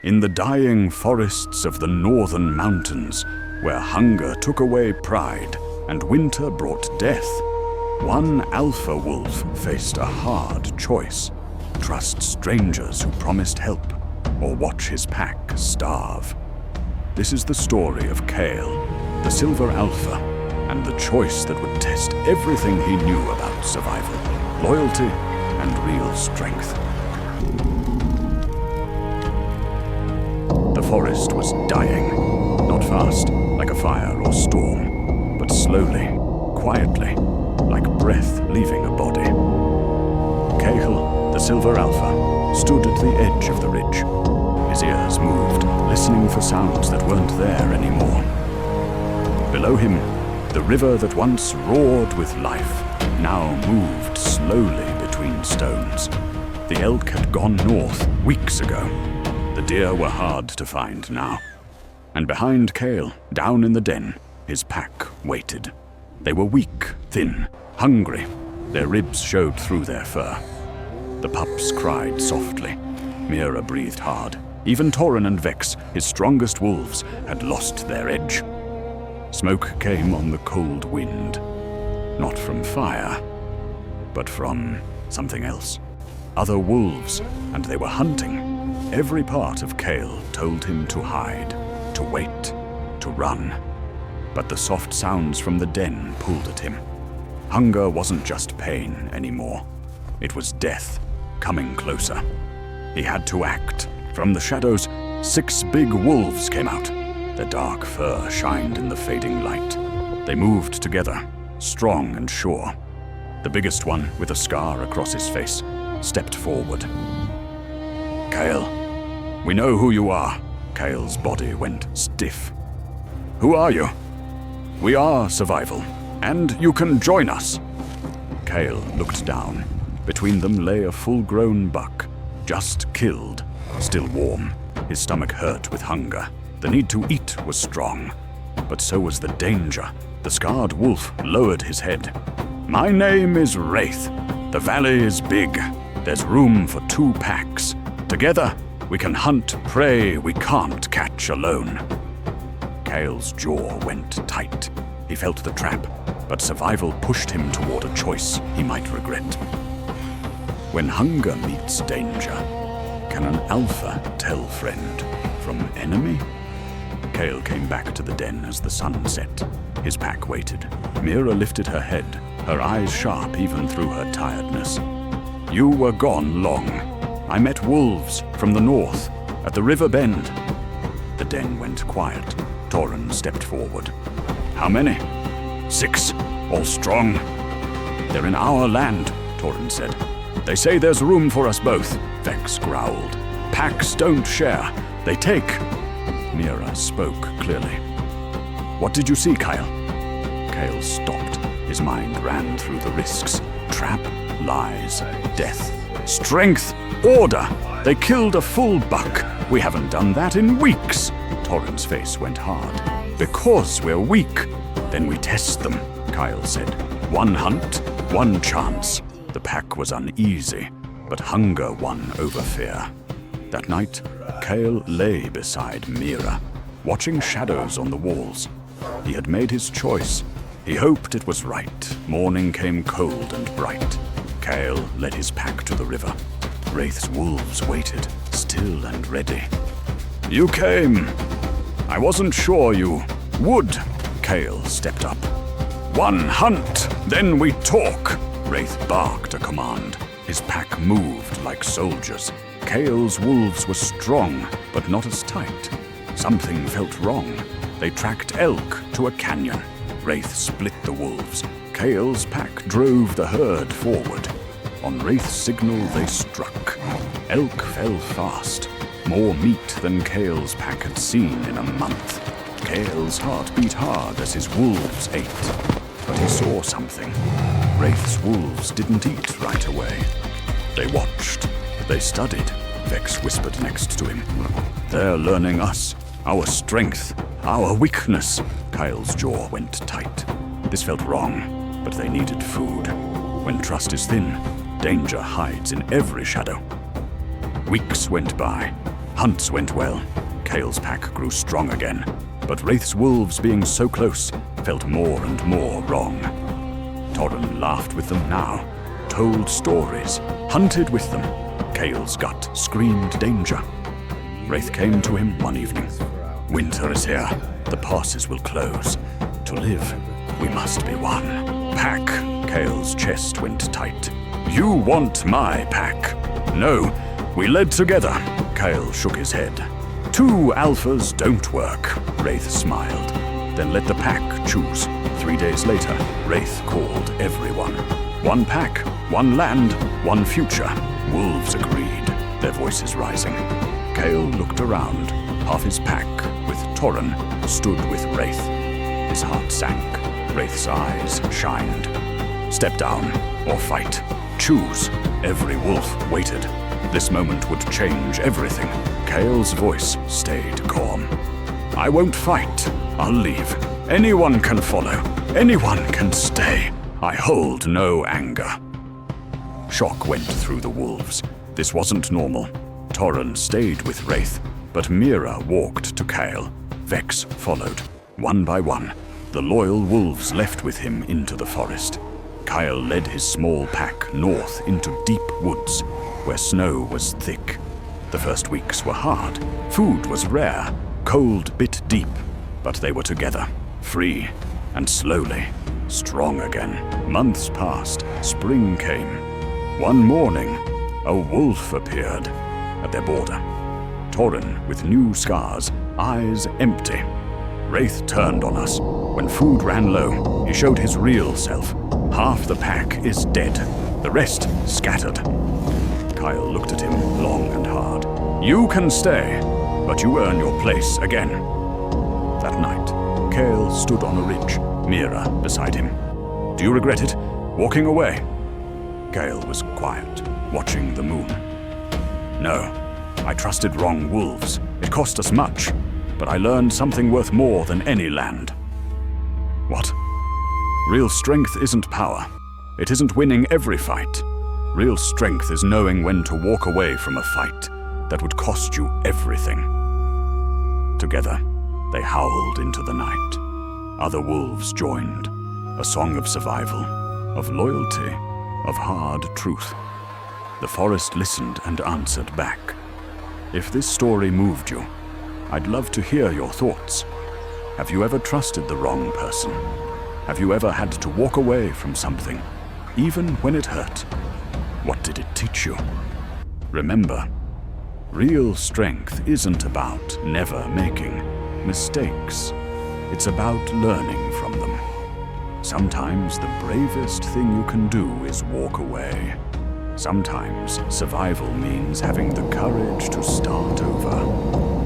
in the dying forests of the northern mountains, where hunger took away pride and winter brought death, one alpha wolf faced a hard choice: trust strangers who promised help, or watch his pack starve. This is the story of Kael, the silver alpha, and the choice that would test everything he knew about survival, loyalty, and real strength. The forest was dying, not fast, like a fire or storm, but slowly, quietly, like breath leaving a body. Kael, the silver alpha, stood at the edge of the ridge. His ears moved, listening for sounds that weren't there anymore. Below him, the river that once roared with life now moved slowly between stones. The elk had gone north weeks ago. The deer were hard to find now. And behind Kael, down in the den, his pack waited. They were weak, thin, hungry. Their ribs showed through their fur. The pups cried softly. Mira breathed hard. Even Torin and Vex, his strongest wolves, had lost their edge. Smoke came on the cold wind. Not from fire, but from something else. Other wolves, and they were hunting. Every part of Kael told him to hide, to wait, to run. But the soft sounds from the den pulled at him. Hunger wasn't just pain anymore. It was death, coming closer. He had to act. From the shadows, 6 big wolves came out. Their dark fur shined in the fading light. They moved together, strong and sure. The biggest one, with a scar across his face, stepped forward. Kael, we know who you are. Kael's body went stiff. Who are you? We are survival, and you can join us. Kael looked down. Between them lay a full-grown buck, just killed, still warm. His stomach hurt with hunger. The need to eat was strong, but so was the danger. The scarred wolf lowered his head. My name is Wraith. The valley is big. There's room for 2 packs. Together, we can hunt prey we can't catch alone. Kael's jaw went tight. He felt the trap, but survival pushed him toward a choice he might regret. When hunger meets danger, can an alpha tell friend from enemy? Kael came back to the den as the sun set. His pack waited. Mira lifted her head, her eyes sharp even through her tiredness. You were gone long. I met wolves from the north, at the river bend. The den went quiet. Torin stepped forward. How many? 6, all strong. They're in our land, Torin said. They say there's room for us both, Vex growled. Packs don't share, they take. Mira spoke clearly. What did you see, Kael? Kael stopped. His mind ran through the risks. Trap, lies, death, strength, order. They killed a full buck. We haven't done that in weeks. Torin's face went hard. Because we're weak. Then we test them, Kael said. 1 hunt, 1 chance. The pack was uneasy, but hunger won over fear. That night, Kael lay beside Mira, watching shadows on the walls. He had made his choice. He hoped it was right. Morning came cold and bright. Kael led his pack to the river. Wraith's wolves waited, still and ready. You came. I wasn't sure you would. Kael stepped up. 1 hunt, then we talk. Wraith barked a command. His pack moved like soldiers. Kael's wolves were strong, but not as tight. Something felt wrong. They tracked elk to a canyon. Wraith split the wolves. Kael's pack drove the herd forward. On Wraith's signal, they struck. Elk fell fast. More meat than Kael's pack had seen in a month. Kael's heart beat hard as his wolves ate. But he saw something. Wraith's wolves didn't eat right away. They watched. They studied. Vex whispered next to him. They're learning us, our strength, our weakness. Kael's jaw went tight. This felt wrong, but they needed food. When trust is thin, danger hides in every shadow. Weeks went by. Hunts went well. Kael's pack grew strong again, but Wraith's wolves being so close felt more and more wrong. Torren laughed with them now, told stories, hunted with them. Kael's gut screamed danger. Wraith came to him one evening. Winter is here. The passes will close. To live, we must be one. Pack. Kael's chest went tight. You want my pack? No, we led together. Kael shook his head. 2 alphas don't work. Wraith smiled. Then let the pack choose. 3 days later, Wraith called everyone. 1 pack, 1 land, 1 future. Wolves agreed, their voices rising. Kael looked around. Half his pack, with Torren, stood with Wraith. His heart sank. Wraith's eyes shined. Step down or fight. Choose. Every wolf waited. This moment would change everything. Kael's voice stayed calm. I won't fight. I'll leave. Anyone can follow. Anyone can stay. I hold no anger. Shock went through the wolves. This wasn't normal. Torren stayed with Wraith, but Mira walked to Kael. Vex followed. One by one, the loyal wolves left with him into the forest. Kael led his small pack north into deep woods, where snow was thick. The first weeks were hard. Food was rare. Cold bit deep. But they were together, free, and slowly, strong again. Months passed. Spring came. One morning, a wolf appeared at their border. Torren with new scars, eyes empty. Wraith turned on us. When food ran low, he showed his real self. Half the pack is dead. The rest scattered. Kael looked at him long and hard. You can stay, but you earn your place again. That night, Kael stood on a ridge, Mira beside him. Do you regret it? Walking away? Kael was quiet, watching the moon. No, I trusted wrong wolves. It cost us much, but I learned something worth more than any land. What? Real strength isn't power. It isn't winning every fight. Real strength is knowing when to walk away from a fight that would cost you everything. Together, they howled into the night. Other wolves joined. A song of survival, of loyalty, of hard truth. The forest listened and answered back. If this story moved you, I'd love to hear your thoughts. Have you ever trusted the wrong person? Have you ever had to walk away from something, even when it hurt? What did it teach you? Remember, real strength isn't about never making mistakes. It's about learning from them. Sometimes the bravest thing you can do is walk away. Sometimes survival means having the courage to start over.